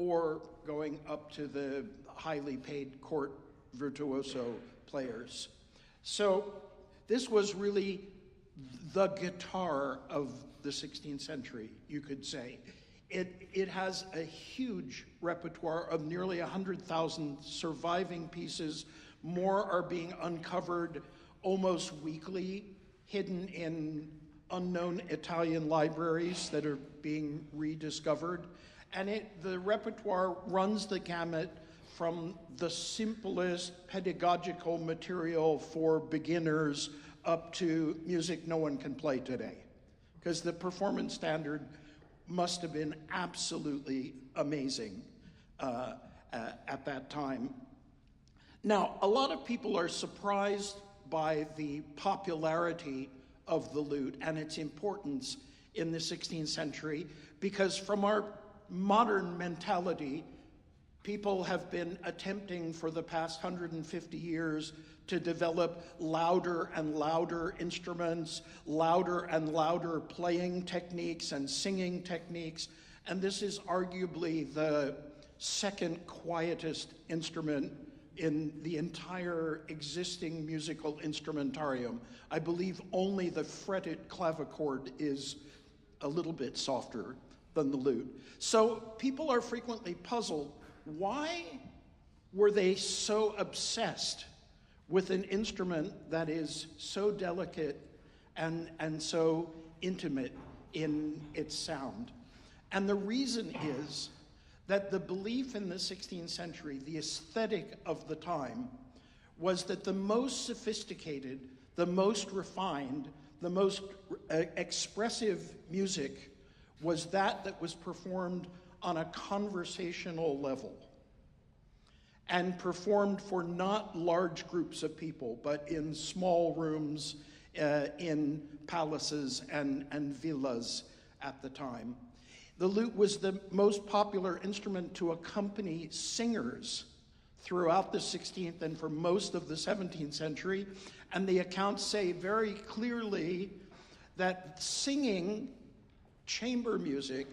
or going up to the highly paid court virtuoso players. So this was really the guitar of the 16th century, you could say. It has a huge repertoire of nearly 100,000 surviving pieces. More are being uncovered almost weekly, hidden in unknown Italian libraries that are being rediscovered. And the repertoire runs the gamut from the simplest pedagogical material for beginners up to music no one can play today. Because the performance standard must have been absolutely amazing at that time. Now, a lot of people are surprised by the popularity of the lute and its importance in the 16th century, because from our modern mentality, people have been attempting for the past 150 years to develop louder and louder instruments, louder and louder playing techniques and singing techniques, and this is arguably the second quietest instrument in the entire existing musical instrumentarium. I believe only the fretted clavichord is a little bit softer than the lute. So people are frequently puzzled, why were they so obsessed with an instrument that is so delicate and so intimate in its sound? And the reason is that the belief in the 16th century, the aesthetic of the time, was that the most sophisticated, the most refined, the most expressive music was that was performed on a conversational level and performed for not large groups of people, but in small rooms, in palaces and villas at the time. The lute was the most popular instrument to accompany singers throughout the 16th and for most of the 17th century, and the accounts say very clearly that singing chamber music,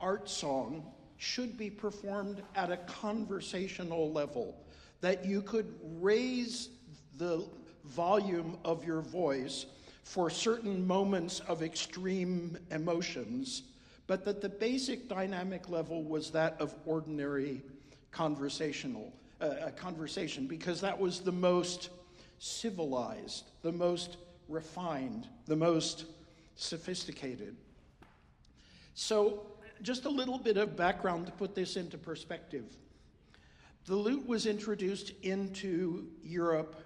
art song, should be performed at a conversational level, that you could raise the volume of your voice for certain moments of extreme emotions, but that the basic dynamic level was that of ordinary conversation, because that was the most civilized, the most refined, the most sophisticated. So just a little bit of background to put this into perspective. The lute was introduced into Europe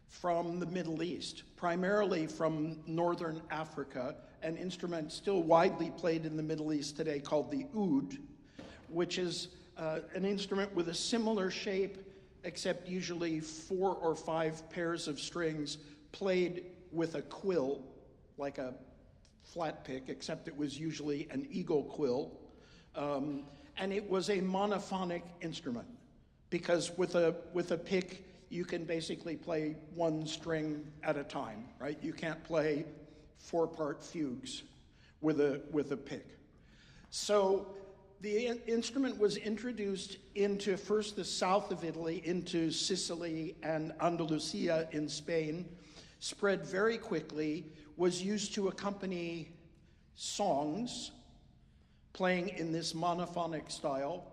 from the Middle East, primarily from northern Africa, an instrument still widely played in the Middle East today called the oud, which is an instrument with a similar shape, except usually 4 or 5 pairs of strings played with a quill, like a flat pick, except it was usually an eagle quill. And it was a monophonic instrument, because with a pick, you can basically play one string at a time, right? You can't play 4-part fugues with a pick. So the instrument was introduced into first the south of Italy, into Sicily and Andalusia in Spain, spread very quickly, was used to accompany songs, playing in this monophonic style.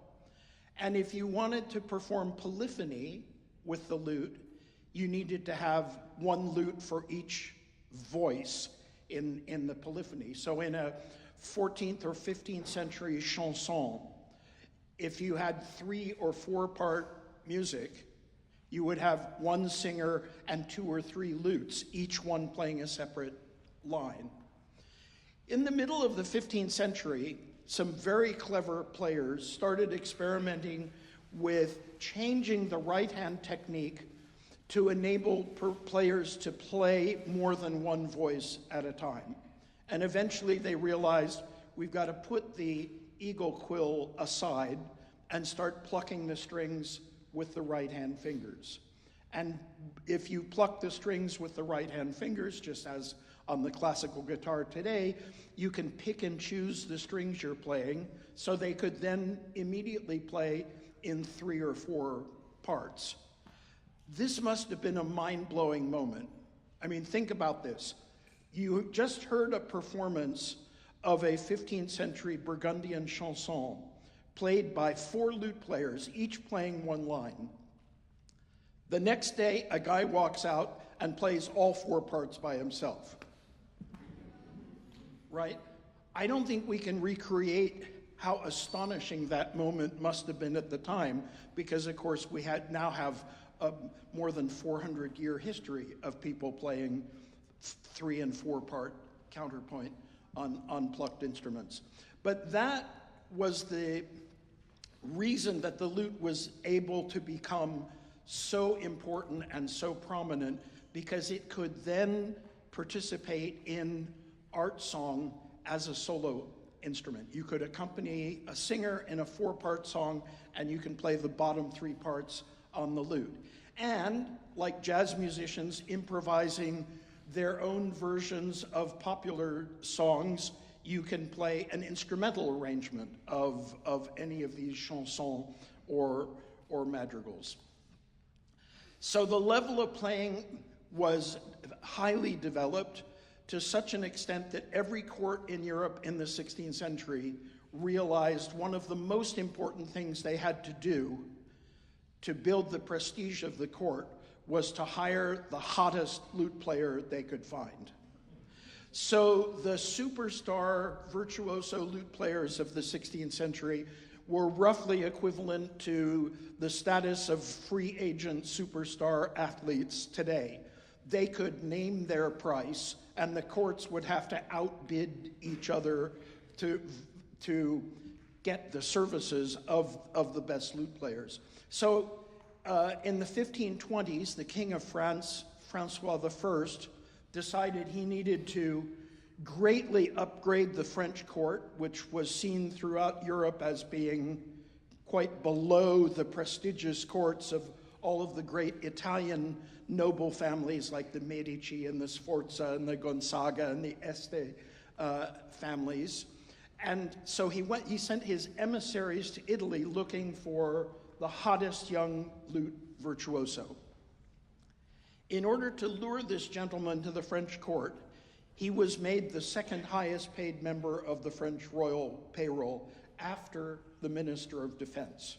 And if you wanted to perform polyphony with the lute, you needed to have one lute for each voice in the polyphony. So in a 14th or 15th century chanson, if you had 3 or 4-part music, you would have one singer and 2 or 3 lutes, each one playing a separate line. In the middle of the 15th century, some very clever players started experimenting with changing the right-hand technique to enable players to play more than one voice at a time. And eventually they realized we've got to put the eagle quill aside and start plucking the strings with the right-hand fingers. And if you pluck the strings with the right-hand fingers, just as on the classical guitar today, you can pick and choose the strings you're playing, so they could then immediately play in 3 or 4 parts. This must have been a mind-blowing moment. I mean, think about this. You just heard a performance of a 15th century Burgundian chanson played by 4 lute players, each playing 1 line. The next day, a guy walks out and plays all 4 parts by himself. Right? I don't think we can recreate how astonishing that moment must have been at the time, because of course we now have a more than 400-year history of people playing 3 and 4 part counterpoint on plucked instruments. But that was the reason that the lute was able to become so important and so prominent, because it could then participate in art song as a solo instrument. You could accompany a singer in a 4-part song, and you can play the bottom 3 parts on the lute. And like jazz musicians improvising their own versions of popular songs, you can play an instrumental arrangement of any of these chansons or madrigals. So the level of playing was highly developed, to such an extent that every court in Europe in the 16th century realized one of the most important things they had to do to build the prestige of the court was to hire the hottest lute player they could find. So the superstar virtuoso lute players of the 16th century were roughly equivalent to the status of free agent superstar athletes today. They could name their price, and the courts would have to outbid each other to get the services of the best lute players. So in the 1520s, the King of France, Francois I, decided he needed to greatly upgrade the French court, which was seen throughout Europe as being quite below the prestigious courts of all of the great Italian noble families like the Medici and the Sforza and the Gonzaga and the Este families. And so he sent his emissaries to Italy looking for the hottest young lute virtuoso. In order to lure this gentleman to the French court, he was made the 2nd highest paid member of the French royal payroll after the Minister of Defense.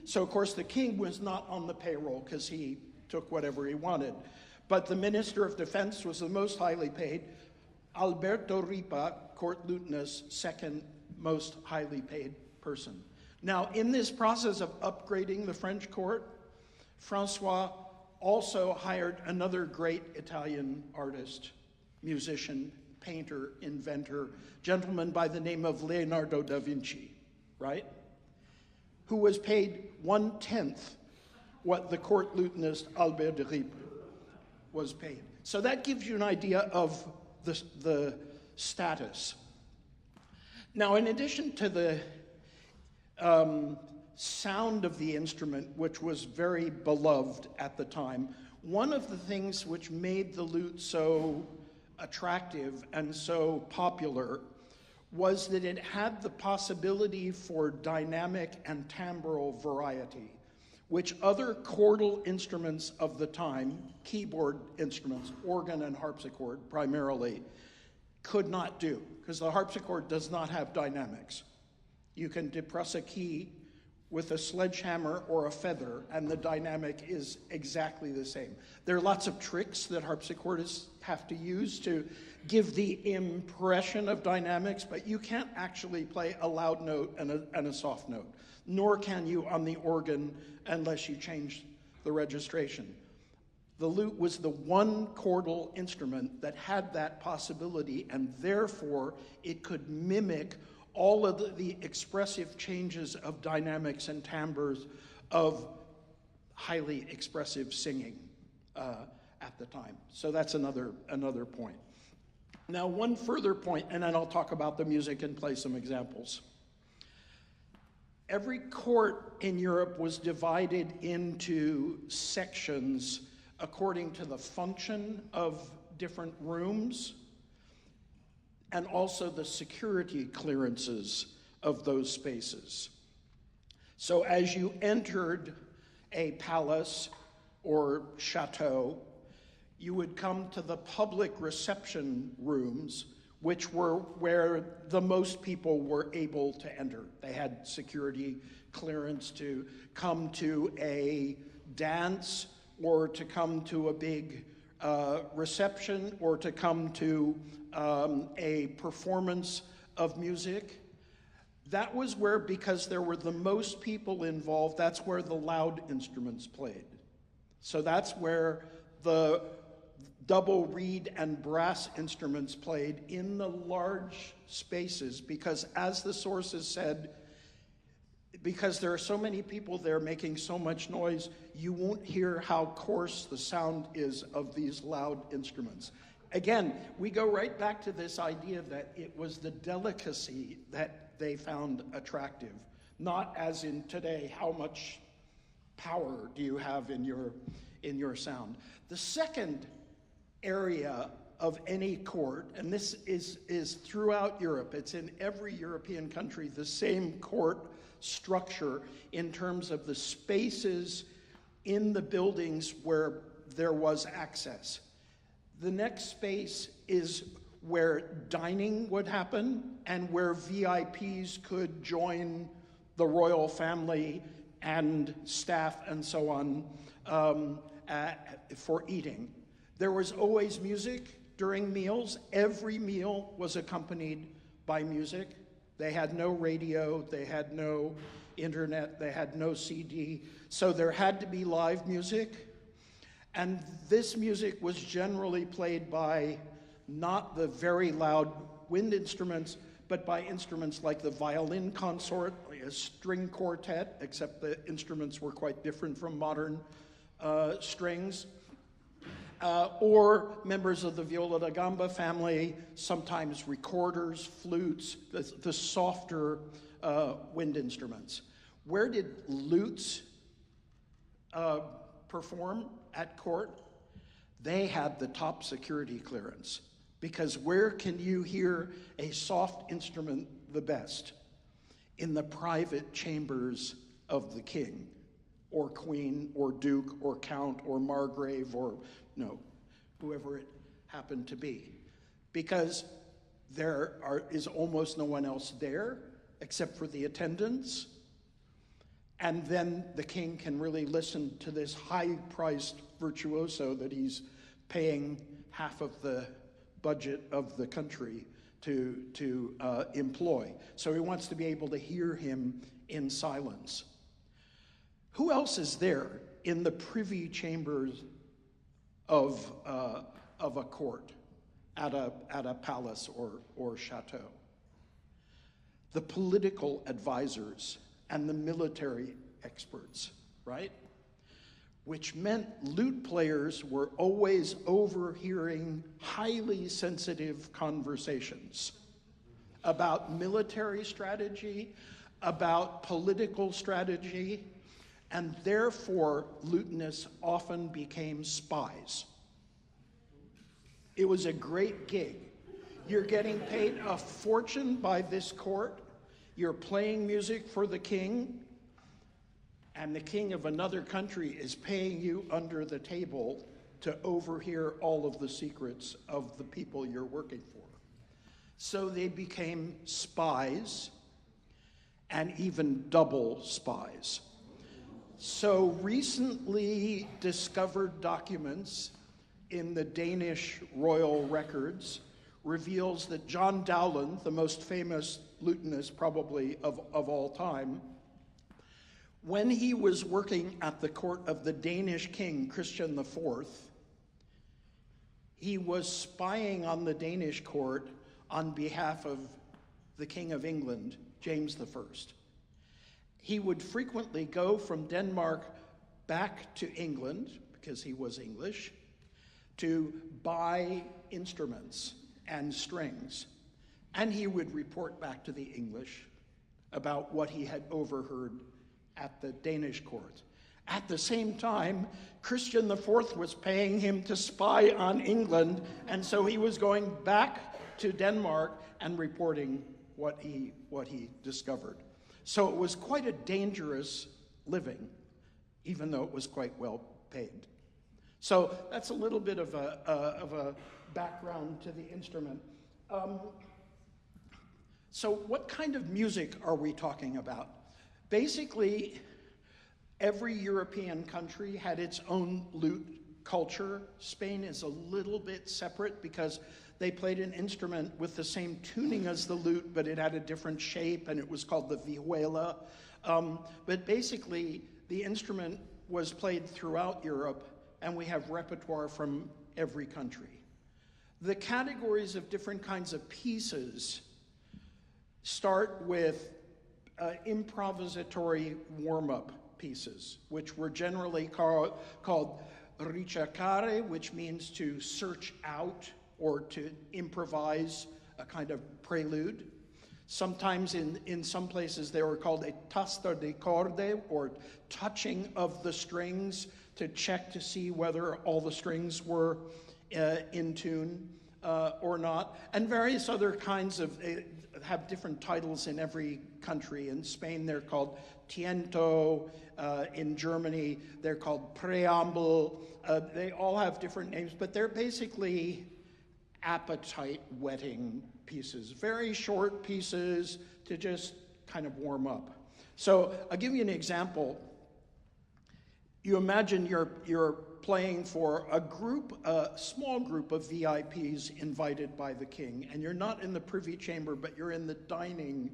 So, of course, the king was not on the payroll because he took whatever he wanted. But the Minister of Defense was the most highly paid. Alberto Ripa, court lutenist, 2nd most highly paid person. Now, in this process of upgrading the French court, Francois also hired another great Italian artist, musician, painter, inventor, gentleman by the name of Leonardo da Vinci, right? Who was paid 1/10 what the court lutenist Albert de Ripa was paid. So that gives you an idea of the status. Now, in addition to the sound of the instrument, which was very beloved at the time, one of the things which made the lute so attractive and so popular was that it had the possibility for dynamic and timbral variety, which other chordal instruments of the time, keyboard instruments, organ and harpsichord primarily, could not do, because the harpsichord does not have dynamics. You can depress a key with a sledgehammer or a feather, and the dynamic is exactly the same. There are lots of tricks that harpsichordists have to use to give the impression of dynamics, but you can't actually play a loud note and a soft note, nor can you on the organ unless you change the registration. The lute was the one chordal instrument that had that possibility, and therefore it could mimic all of the expressive changes of dynamics and timbres of highly expressive singing at the time. So that's another point. Now, one further point, and then I'll talk about the music and play some examples. Every court in Europe was divided into sections according to the function of different rooms, and also the security clearances of those spaces. So as you entered a palace or chateau, you would come to the public reception rooms, which were where the most people were able to enter. They had security clearance to come to a dance, or to come to a big reception, or to come to a performance of music. That was where, because there were the most people involved, that's where the loud instruments played. So that's where the double reed and brass instruments played in the large spaces, because as the sources said, because there are so many people there making so much noise, you won't hear how coarse the sound is of these loud instruments. Again, we go right back to this idea that it was the delicacy that they found attractive, not as in today, how much power do you have in your sound. The second area of any court, and this is throughout Europe, it's in every European country, the same court structure in terms of the spaces in the buildings where there was access. The next space is where dining would happen and where VIPs could join the royal family and staff and so on for eating. There was always music during meals. Every meal was accompanied by music. They had no radio, they had no internet, they had no CD, so there had to be live music. And this music was generally played by not the very loud wind instruments, but by instruments like the violin consort, like a string quartet, except the instruments were quite different from modern strings. Or members of the viola da gamba family, sometimes recorders, flutes, the softer wind instruments. Where did lutes perform at court? They had the top security clearance, because where can you hear a soft instrument the best? In the private chambers of the king, or queen, or duke, or count, or margrave, or whoever it happened to be. Because there is almost no one else there except for the attendants. And then the king can really listen to this high-priced virtuoso that he's paying half of the budget of the country to employ. So he wants to be able to hear him in silence. Who else is there in the privy chambers of a court at a palace or chateau? The political advisors and the military experts, right? Which meant lute players were always overhearing highly sensitive conversations about military strategy, about political strategy, and therefore lutenists often became spies. It was a great gig. You're getting paid a fortune by this court, you're playing music for the king, and the king of another country is paying you under the table to overhear all of the secrets of the people you're working for. So they became spies, and even double spies. So recently discovered documents in the Danish royal records reveals that John Dowland, the most famous lutenist probably of all time, when he was working at the court of the Danish king, Christian IV, he was spying on the Danish court on behalf of the King of England, James I. He would frequently go from Denmark back to England, because he was English, to buy instruments and strings. And he would report back to the English about what he had overheard at the Danish court. At the same time, Christian IV was paying him to spy on England, and so he was going back to Denmark and reporting what he discovered. So it was quite a dangerous living, even though it was quite well paid. So that's a little bit of a background to the instrument. So what kind of music are we talking about? Basically, every European country had its own lute culture. Spain is a little bit separate because they played an instrument with the same tuning as the lute, but it had a different shape, and it was called the vihuela. But basically, the instrument was played throughout Europe, and we have repertoire from every country. The categories of different kinds of pieces start with improvisatory warm-up pieces, which were generally called ricercare, which means to search out or to improvise a kind of prelude. Sometimes in some places they were called a tasto di corde, or touching of the strings to check to see whether all the strings were in tune or not. And various other kinds of, have different titles in every country. In Spain they're called tiento, in Germany they're called preamble. They all have different names, but they're basically appetite-whetting pieces, very short pieces to just kind of warm up. So I'll give you an example. You imagine you're playing for a small group of VIPs invited by the king, and you're not in the privy chamber, but you're in the dining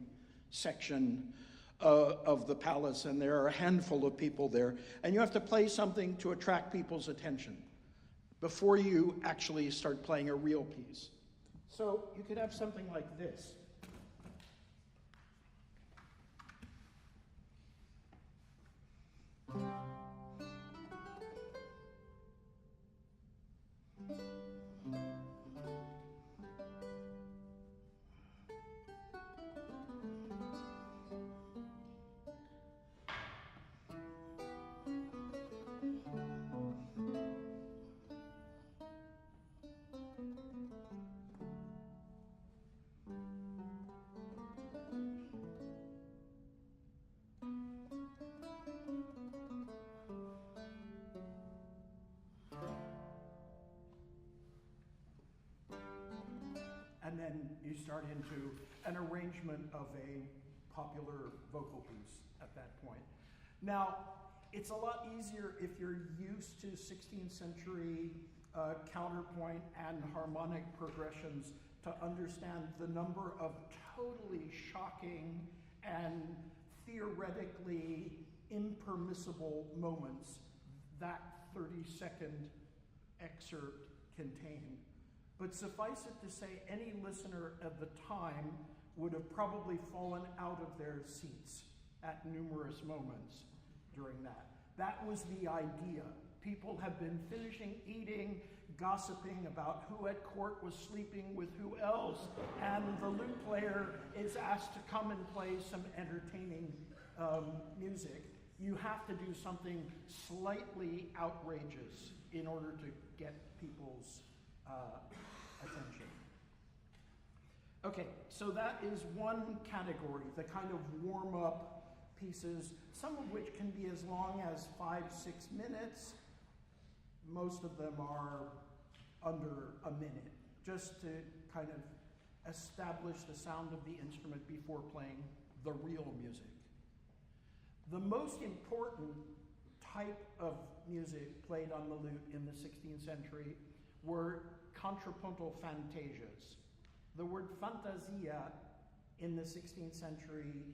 section of the palace, and there are a handful of people there, and you have to play something to attract people's attention before you actually start playing a real piece. So you could have something like this. And then you start into an arrangement of a popular vocal piece at that point. Now, it's a lot easier if you're used to 16th century counterpoint and harmonic progressions to understand the number of totally shocking and theoretically impermissible moments that 30-second excerpt contained. But suffice it to say, any listener at the time would have probably fallen out of their seats at numerous moments during that. That was the idea. People have been finishing eating, gossiping about who at court was sleeping with who else, and the lute player is asked to come and play some entertaining music. You have to do something slightly outrageous in order to get people's attention. Okay, so that is one category, the kind of warm-up pieces, some of which can be as long as 5-6 minutes. Most of them are under a minute, just to kind of establish the sound of the instrument before playing the real music. The most important type of music played on the lute in the 16th century were contrapuntal fantasias. The word fantasia in the 16th century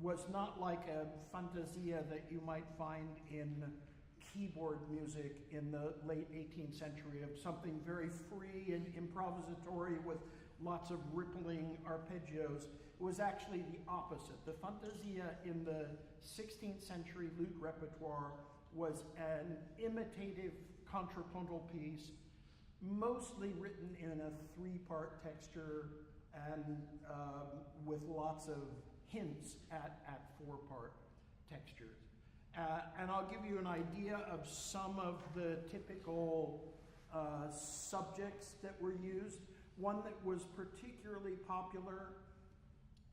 was not like a fantasia that you might find in keyboard music in the late 18th century, of something very free and improvisatory with lots of rippling arpeggios. It was actually the opposite. The fantasia in the 16th century lute repertoire was an imitative contrapuntal piece, mostly written in a 3-part texture and with lots of hints at 4-part textures. And I'll give you an idea of some of the typical subjects that were used. One that was particularly popular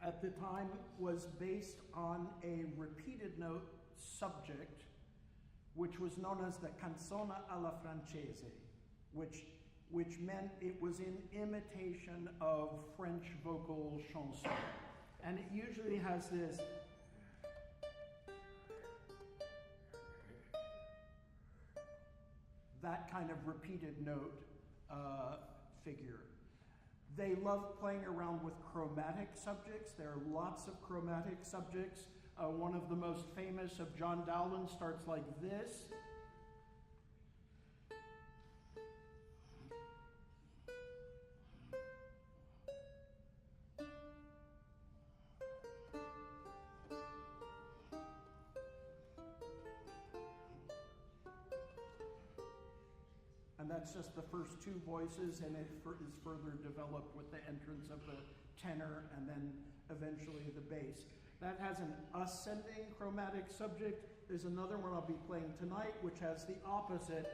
at the time was based on a repeated note subject, which was known as the canzone alla francese, which meant it was in imitation of French vocal chanson. And it usually has this that kind of repeated note figure. They love playing around with chromatic subjects. There are lots of chromatic subjects. One of the most famous of John Dowland starts like this. And that's just the first two voices, and it is further developed with the entrance of the tenor and then eventually the bass. That has an ascending chromatic subject. There's another one I'll be playing tonight, which has the opposite.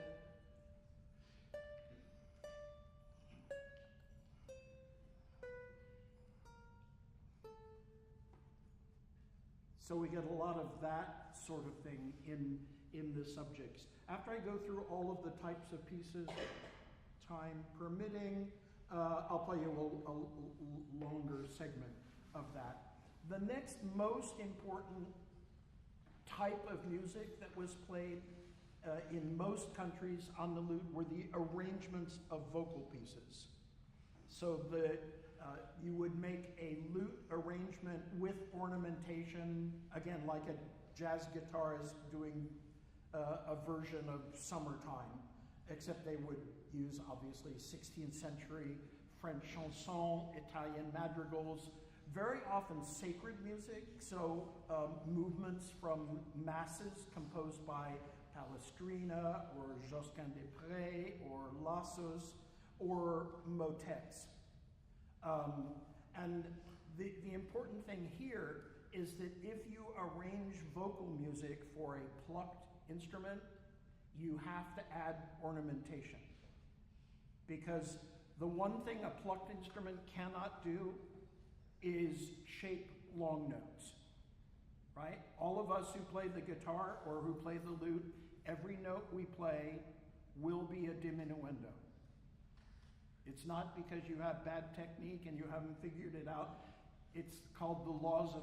So we get a lot of that sort of thing in the subjects. After I go through all of the types of pieces, time permitting, I'll play you a longer segment of that. The next most important type of music that was played in most countries on the lute were the arrangements of vocal pieces. So you would make a lute arrangement with ornamentation, again, like a jazz guitarist doing a version of Summertime, except they would use, obviously, 16th century French chanson, Italian madrigals, very often sacred music, so movements from masses composed by Palestrina or Josquin des Prés or Lassos or motets. And the important thing here is that if you arrange vocal music for a plucked instrument, you have to add ornamentation. Because the one thing a plucked instrument cannot do is shape long notes, right? All of us who play the guitar or who play the lute, every note we play will be a diminuendo. It's not because you have bad technique and you haven't figured it out. It's called the laws of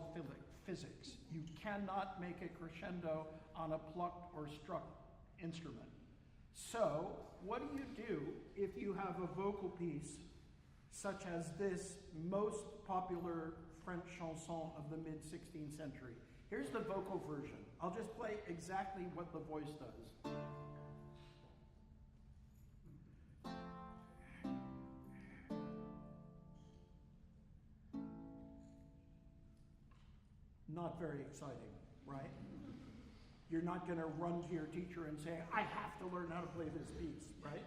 physics. You cannot make a crescendo on a plucked or struck instrument. So, what do you do if you have a vocal piece such as this most popular French chanson of the mid-16th century? Here's the vocal version. I'll just play exactly what the voice does. Not very exciting, right? You're not going to run to your teacher and say, I have to learn how to play this piece, right?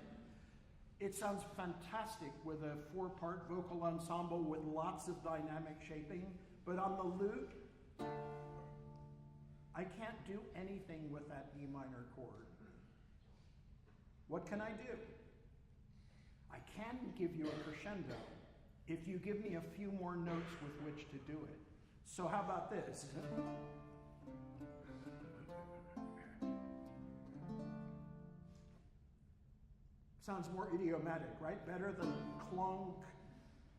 It sounds fantastic with a 4-part vocal ensemble with lots of dynamic shaping, but on the lute, I can't do anything with that E minor chord. What can I do? I can give you a crescendo if you give me a few more notes with which to do it. So how about this? Sounds more idiomatic, right? Better than clunk,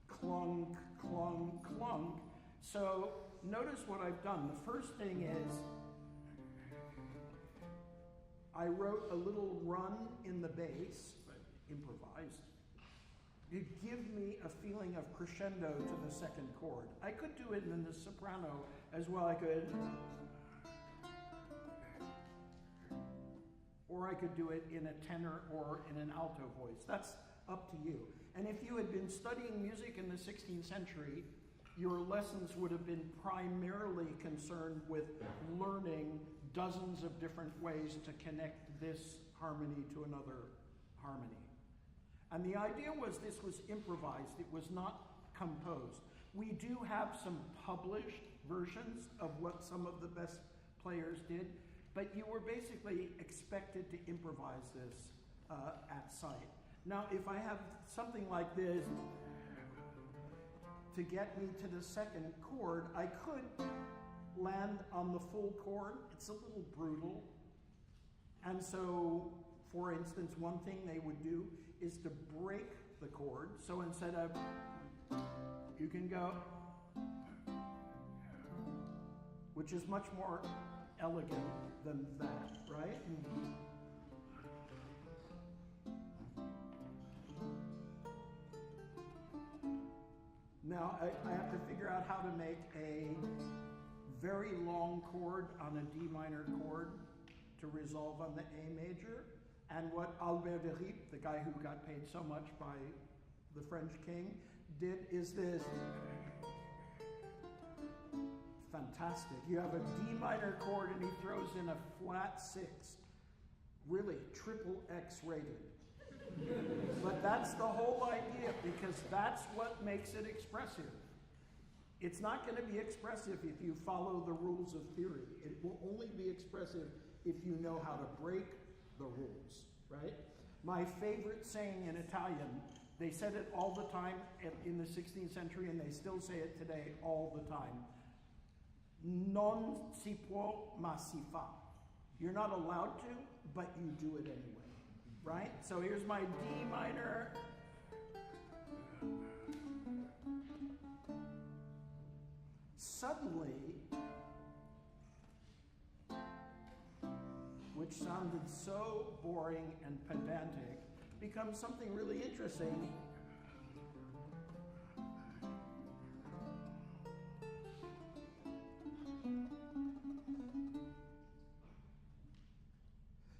clunk, clunk, clunk. So notice what I've done. The first thing is I wrote a little run in the bass, improvised, to give me a feeling of crescendo to the second chord. I could do it in the soprano as well. I could, or I could do it in a tenor or in an alto voice. That's up to you. And if you had been studying music in the 16th century, your lessons would have been primarily concerned with learning dozens of different ways to connect this harmony to another harmony. And the idea was this was improvised. It was not composed. We do have some published versions of what some of the best players did. but you were basically expected to improvise this at sight. Now, if I have something like this to get me to the second chord, I could land on the full chord. It's a little brutal. And so, for instance, one thing they would do is to break the chord. So instead of, you can go, which is much more elegant than that, right? Now, I have to figure out how to make a very long chord on a D minor chord to resolve on the A major. And what Albert de Riep, the guy who got paid so much by the French king, did is this. Fantastic. You have a D minor chord and he throws in a flat 6. Really, triple X rated. But that's the whole idea, because that's what makes it expressive. It's not going to be expressive if you follow the rules of theory. It will only be expressive if you know how to break the rules, right? My favorite saying in Italian, they said it all the time in the 16th century, and they still say it today all the time. Non si può, ma si fa. You're not allowed to, but you do it anyway, right? So here's my D minor. Suddenly, which sounded so boring and pedantic, becomes something really interesting.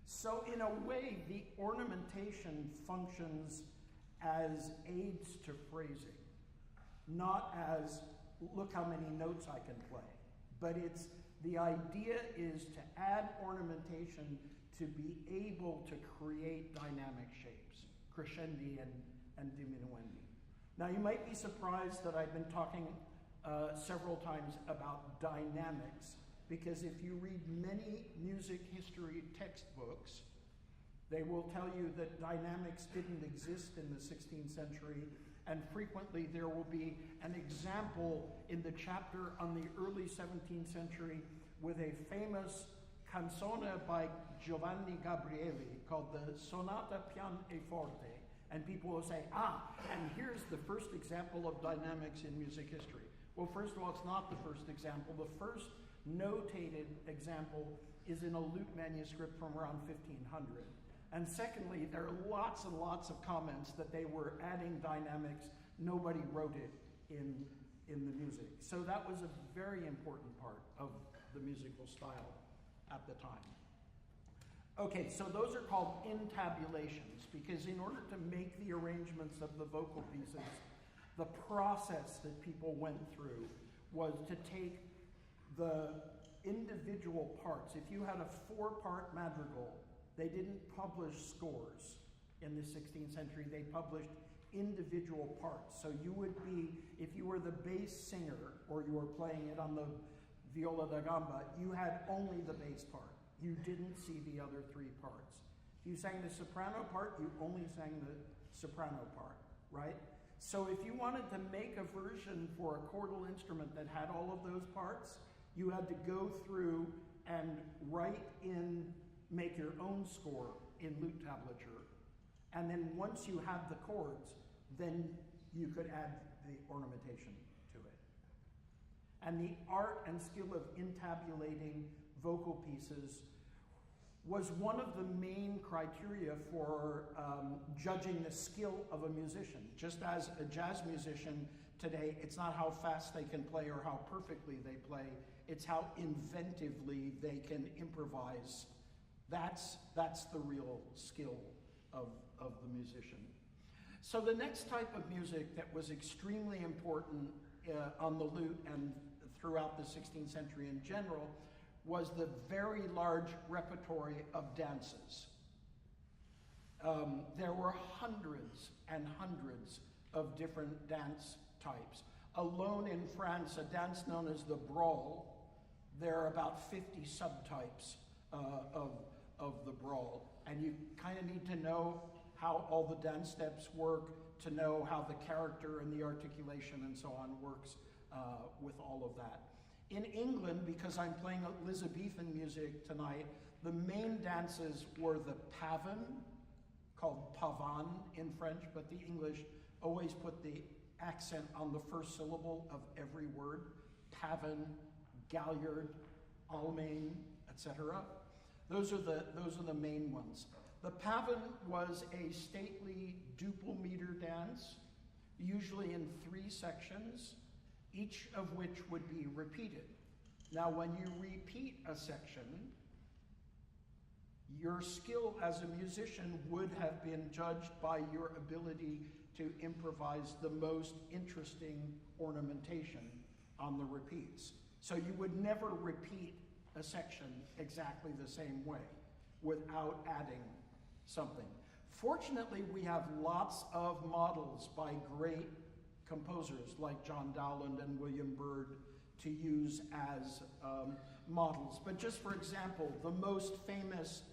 So in a way, the ornamentation functions as aids to phrasing, not as, look how many notes I can play. But it's, the idea is to add ornamentation to be able to create dynamic shapes, crescendi and diminuendi. Now you might be surprised that I've been talking several times about dynamics, because if you read many music history textbooks, they will tell you that dynamics didn't exist in the 16th century, and frequently there will be an example in the chapter on the early 17th century with a famous canzone by Giovanni Gabrieli called the Sonata Pian e Forte, and people will say, and here's the first example of dynamics in music history. Well, first of all, it's not the first example. The first notated example is in a lute manuscript from around 1500. And secondly, there are lots and lots of comments that they were adding dynamics. Nobody wrote it in the music. So that was a very important part of the musical style at the time. Okay, so those are called intabulations, because in order to make the arrangements of the vocal pieces, the process that people went through was to take the individual parts. If you had a 4-part madrigal, they didn't publish scores in the 16th century. They published individual parts. So you would be, if you were the bass singer or you were playing it on the viola da gamba, you had only the bass part. You didn't see the other 3 parts. If you sang the soprano part, you only sang the soprano part, right? So if you wanted to make a version for a chordal instrument that had all of those parts, you had to go through and make your own score in lute tablature. And then once you had the chords, then you could add the ornamentation to it. And the art and skill of intabulating vocal pieces was one of the main criteria for judging the skill of a musician. Just as a jazz musician today, it's not how fast they can play or how perfectly they play, it's how inventively they can improvise. That's the real skill of the musician. So the next type of music that was extremely important on the lute and throughout the 16th century in general was the very large repertory of dances. There were hundreds and hundreds of different dance types. Alone in France, a dance known as the brawl, there are about 50 subtypes of the brawl. And you kind of need to know how all the dance steps work, to know how the character and the articulation and so on works with all of that. In England, because I'm playing Elizabethan music tonight, the main dances were the pavin, called pavan in French, but the English always put the accent on the first syllable of every word. Pavin, galliard, almain, etc. Those are the main ones. The pavin was a stately duple meter dance, usually in 3 sections, each of which would be repeated. Now, when you repeat a section, your skill as a musician would have been judged by your ability to improvise the most interesting ornamentation on the repeats. So you would never repeat a section exactly the same way without adding something. Fortunately, we have lots of models by great composers like John Dowland and William Byrd to use as models. But just for example, the most famous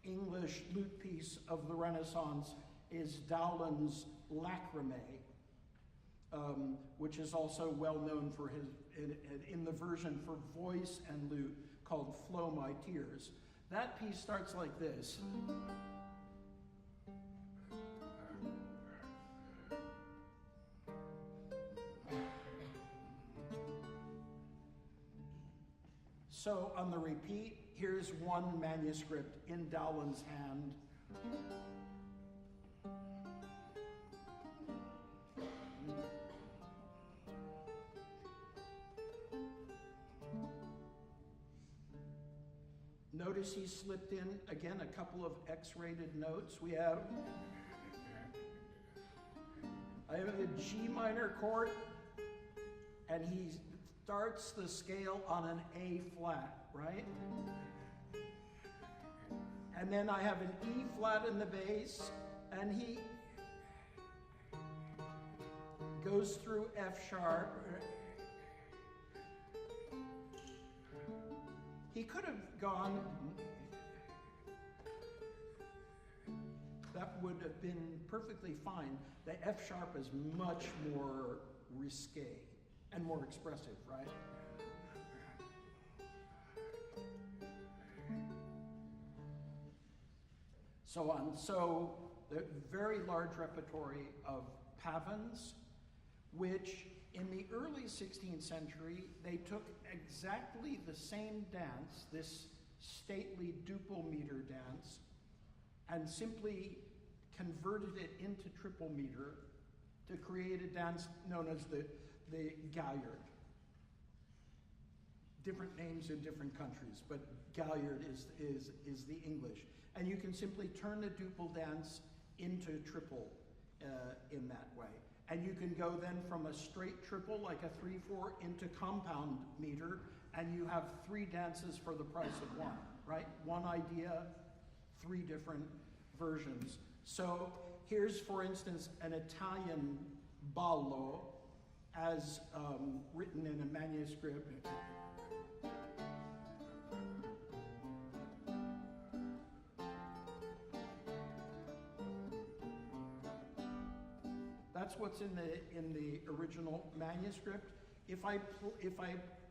English lute piece of the Renaissance is Dowland's Lacrimée, which is also well known for his, in the version for voice and lute called Flow My Tears. That piece starts like this. So on the repeat, here's one manuscript in Dowland's hand. Notice he slipped in, again, a couple of X-rated notes. I have a G minor chord, and he starts the scale on an A flat, right? And then I have an E flat in the bass, and he goes through F sharp. He could have gone, that would have been perfectly fine. The F sharp is much more risque and more expressive, right? So on. So the very large repertory of pavans, which in the early 16th century, they took exactly the same dance, this stately duple meter dance, and simply converted it into triple meter to create a dance known as the galliard. Different names in different countries, but galliard is the English. And you can simply turn the duple dance into triple in that way. And you can go then from a straight triple, like a 3/4, into compound meter, and you have 3 dances for the price of 1, right? One idea, 3 different versions. So here's, for instance, an Italian ballo, as written in a manuscript. That's what's in the original manuscript. If I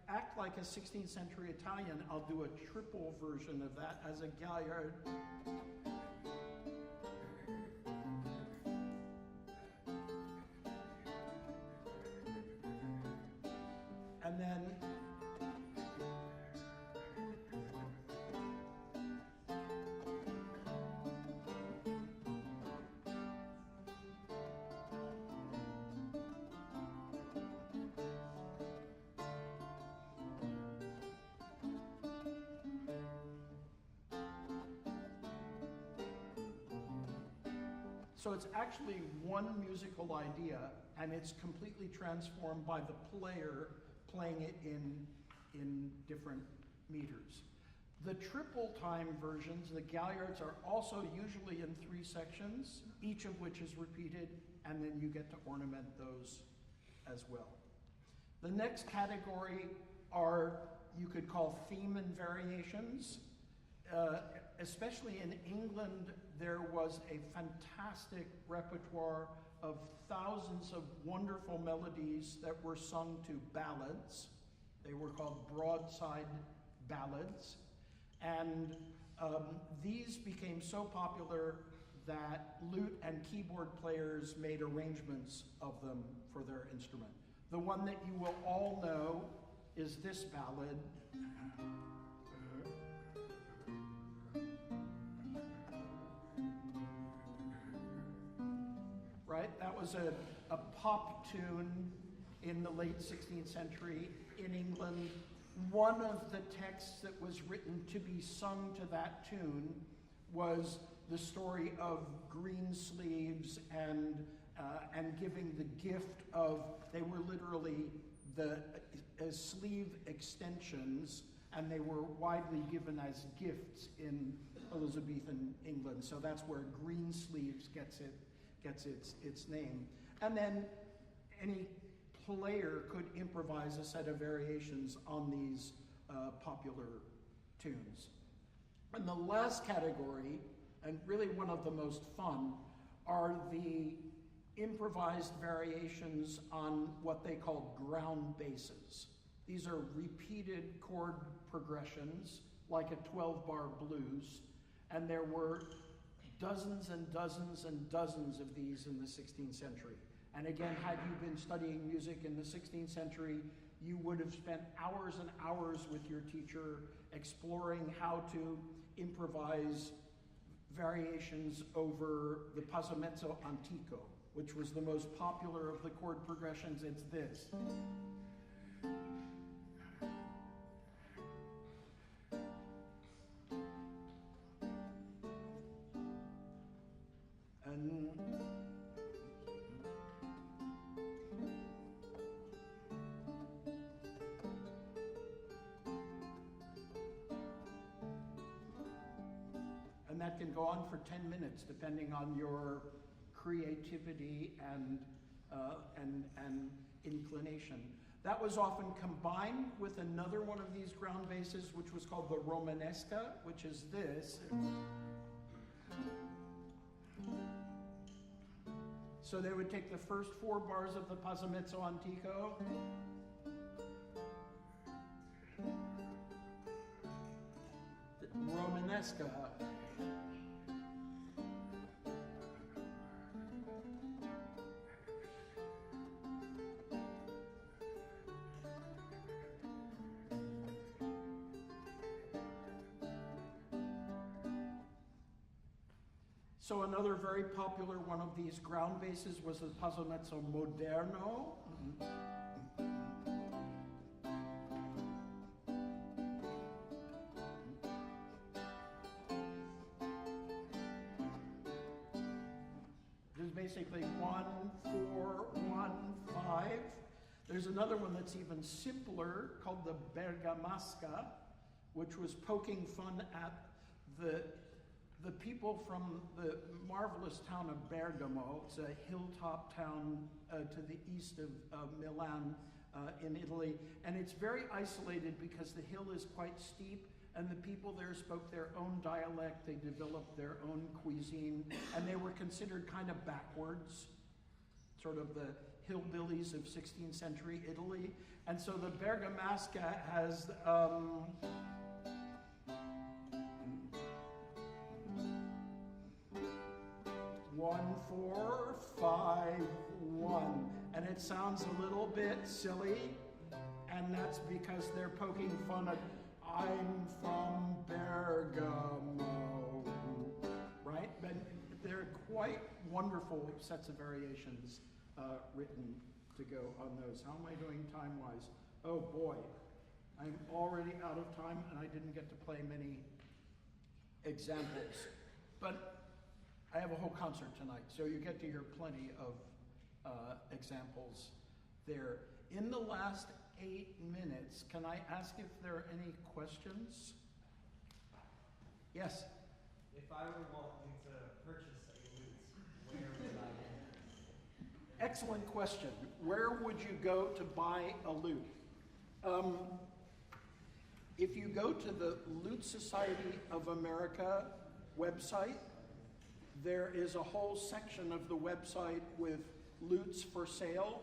act like a 16th century Italian, I'll do a triple version of that as a galliard. And then so it's actually one musical idea, and it's completely transformed by the player playing it in different meters. The triple time versions, the galliards, are also usually in 3 sections, each of which is repeated, and then you get to ornament those as well. The next category are, you could call theme and variations. especially in England, there was a fantastic repertoire of thousands of wonderful melodies that were sung to ballads. They were called broadside ballads. And these became so popular that lute and keyboard players made arrangements of them for their instrument. The one that you will all know is this ballad. Right? That was a pop tune in the late 16th century in England. One of the texts that was written to be sung to that tune was the story of Greensleeves and giving the gift of, they were literally the sleeve extensions, and they were widely given as gifts in Elizabethan England. So that's where Greensleeves gets its name. And then any player could improvise a set of variations on these popular tunes. And the last category, and really one of the most fun, are the improvised variations on what they call ground basses. These are repeated chord progressions, like a 12-bar blues, and there were dozens and dozens and dozens of these in the 16th century. And again, had you been studying music in the 16th century, you would have spent hours and hours with your teacher exploring how to improvise variations over the passamezzo antico, which was the most popular of the chord progressions. It's this. And that can go on for 10 minutes, depending on your creativity and inclination. That was often combined with another one of these ground basses, which was called the Romanesca, which is this. So they would take the first 4 bars of the passamezzo antico, Romanesca, so another very popular one of these ground basses was the passamezzo moderno. There's basically 1, 4, 1, 5. There's another one that's even simpler called the bergamasca, which was poking fun at the people from the marvelous town of Bergamo. It's a hilltop town to the east of Milan in Italy. And it's very isolated because the hill is quite steep, and the people there spoke their own dialect. They developed their own cuisine, and they were considered kind of backwards, sort of the hillbillies of 16th century Italy. And so the Bergamasca has 1, 4, 5, 1. And it sounds a little bit silly, and that's because they're poking fun at, I'm from Bergamo, right? But they're quite wonderful sets of variations written to go on those. How am I doing time-wise? Oh boy, I'm already out of time, and I didn't get to play many examples. But I have a whole concert tonight, so you get to hear plenty of examples there. In the last 8 minutes, can I ask if there are any questions? Yes? If I were wanting to purchase a lute, where would I go? Excellent question. Where would you go to buy a lute? If you go to the Lute Society of America website, there is a whole section of the website with lutes for sale.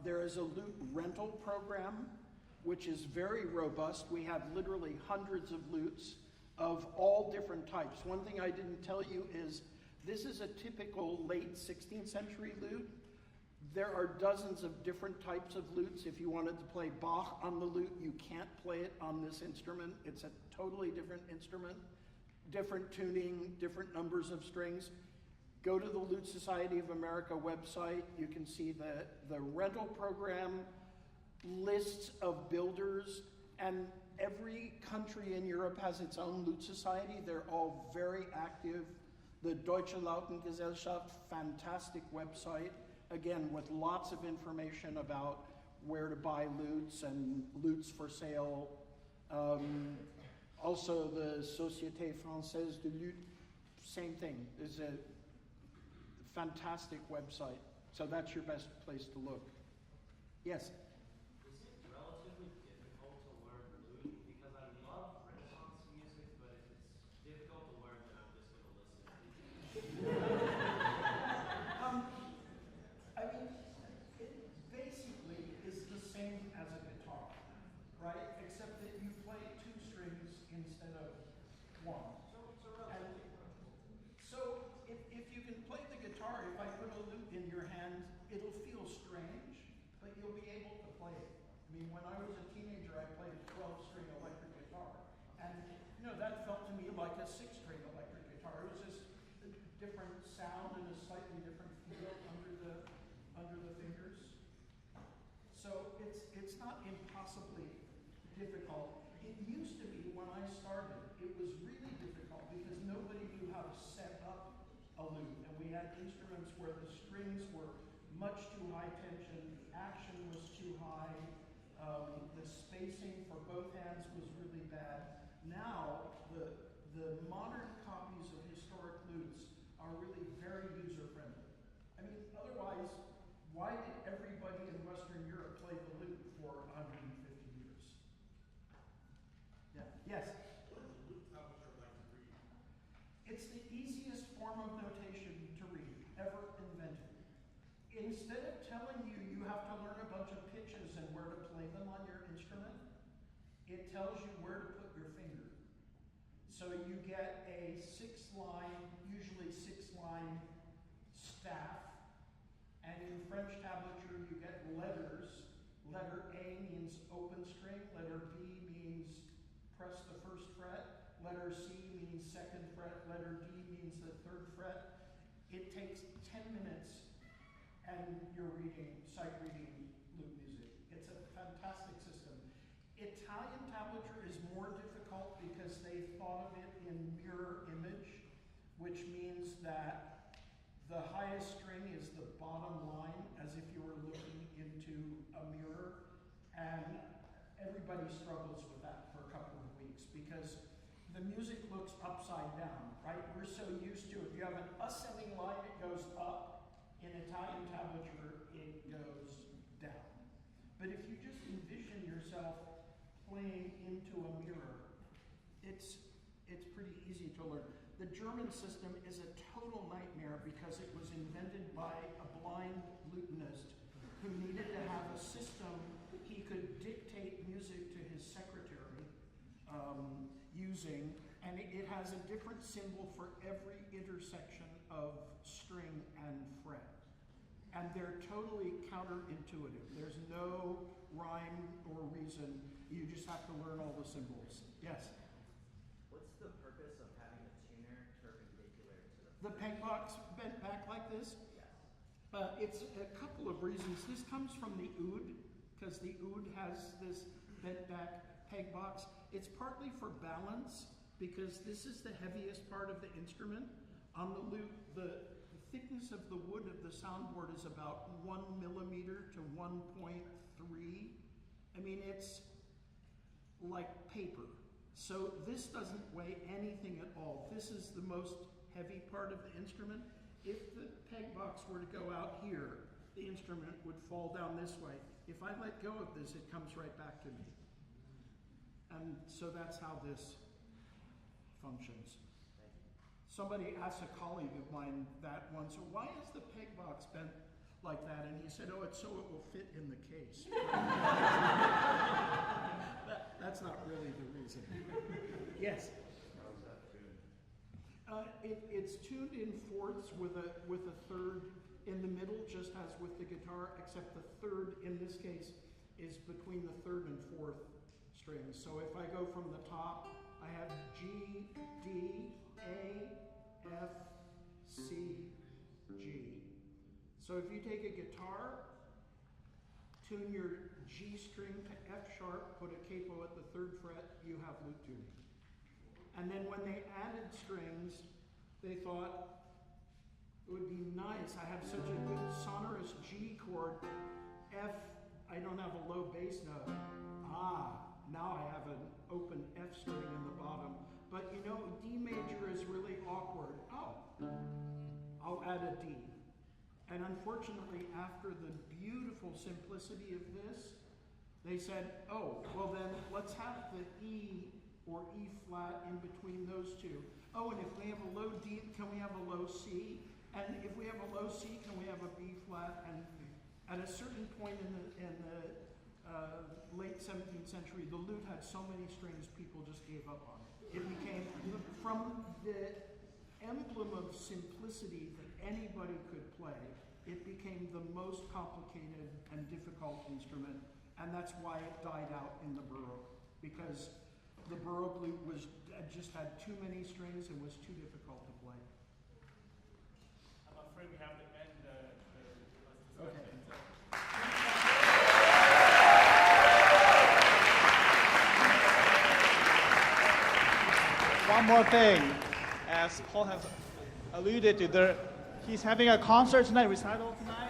There is a lute rental program, which is very robust. We have literally hundreds of lutes of all different types. One thing I didn't tell you is this is a typical late 16th century lute. There are dozens of different types of lutes. If you wanted to play Bach on the lute, you can't play it on this instrument. It's a totally different instrument, different tuning, different numbers of strings. Go to the Lute Society of America website. You can see the rental program, lists of builders, and every country in Europe has its own lute society. They're all very active. The Deutsche Lautengesellschaft, fantastic website, again, with lots of information about where to buy lutes and lutes for sale. Also, the Société Française de Lutte, same thing, is a fantastic website. So that's your best place to look. Yes? Is it relatively difficult to learn lute? Because I love Renaissance music, but if it's difficult to learn, then I'm just going to listen. I mean, it basically is the same as a guitar, right? Except that you play two strings instead of one. So if you can play the guitar, if I put a lute in your hand, it'll feel strange, but you'll be able to play it. I mean, when I was a teenager, I played a 12-string electric guitar, and that felt to me like a 6-string electric guitar. It was just a different sound and a slightly different feel under the fingers. So it's not impossibly difficult. It used to be when I started, it was really difficult because nobody knew how to set up a lute. And we had instruments where the strings were much too high tension, the action was too high, the spacing for both hands was really bad. Now, the modern copies of historic lutes are really very user-friendly. I mean, otherwise, why did everybody in Western Europe play the lute for 150 years? Yeah. Yes? What is a lute tablature like to read? It's the easiest form of notation to read ever invented. Instead of telling you you have to learn a bunch of pitches and where to play them on your instrument, it tells you where to put your finger. So you get a 6-line, usually 6-line staff, and in French tablature you get letters. Letter A means open string, letter B means press the 1st fret, letter C means 2nd fret, letter D means the 3rd fret. It takes 10 minutes and you're sight reading lute music. It's a fantastic system. Italian tablature is more difficult because they thought of it in mirror image, which means that the highest string is the bottom line, as if you were looking into a mirror, and everybody struggles with that for a couple of weeks because the music looks upside down, right? We're so used to, if you have an ascending line, it goes up. In Italian tablature, it goes down. But if you just envision yourself playing into a mirror, it's pretty easy to learn. The German system is a total nightmare because it was invented by a blind lutenist who needed to have a system he could dictate music to his secretary using, and it has a different symbol for every intersection of string and fret. And they're totally counterintuitive. There's no rhyme or reason. You just have to learn all the symbols. Yes? What's the purpose of having a tuner perpendicular to The peg box bent back like this? Yes. It's a couple of reasons. This comes from the oud, because the oud has this bent back peg box. It's partly for balance, because this is the heaviest part of the instrument. On the lute, the thickness of the wood of the soundboard is about 1 millimeter to 1.3. I mean, it's like paper. So this doesn't weigh anything at all. This is the most heavy part of the instrument. If the peg box were to go out here, the instrument would fall down this way. If I let go of this, it comes right back to me. And so that's how this functions. Somebody asked a colleague of mine that once, why is the peg box bent like that? And he said, oh, it's so it will fit in the case. That's not really the reason. Yes? How is that tuned? It's tuned in fourths with a third in the middle, just as with the guitar, except the third in this case is between the third and fourth strings. So if I go from the top, I have G, D, A, F, C, G. So if you take a guitar, tune your G string to F sharp, put a capo at the third fret, you have lute tuning. And then when they added strings, they thought it would be nice. I have such a good sonorous G chord. F, I don't have a low bass note. Now I have an open F string in the bottom. But you know, D major is really awkward. Oh, I'll add a D. And unfortunately, after the beautiful simplicity of this, they said, oh, well then let's have the E or E flat in between those two. Oh, and if we have a low D, can we have a low C? And if we have a low C, can we have a B flat? And at a certain point in the late 17th century, the lute had so many strings, people just gave up on it. It became, from the emblem of simplicity that anybody could play, it became the most complicated and difficult instrument, and that's why it died out in the Baroque, because the Baroque lute just had too many strings and was too difficult to play. I'm afraid we have to end the Okay. One more thing, as Paul has alluded to, he's having a concert tonight, recital tonight.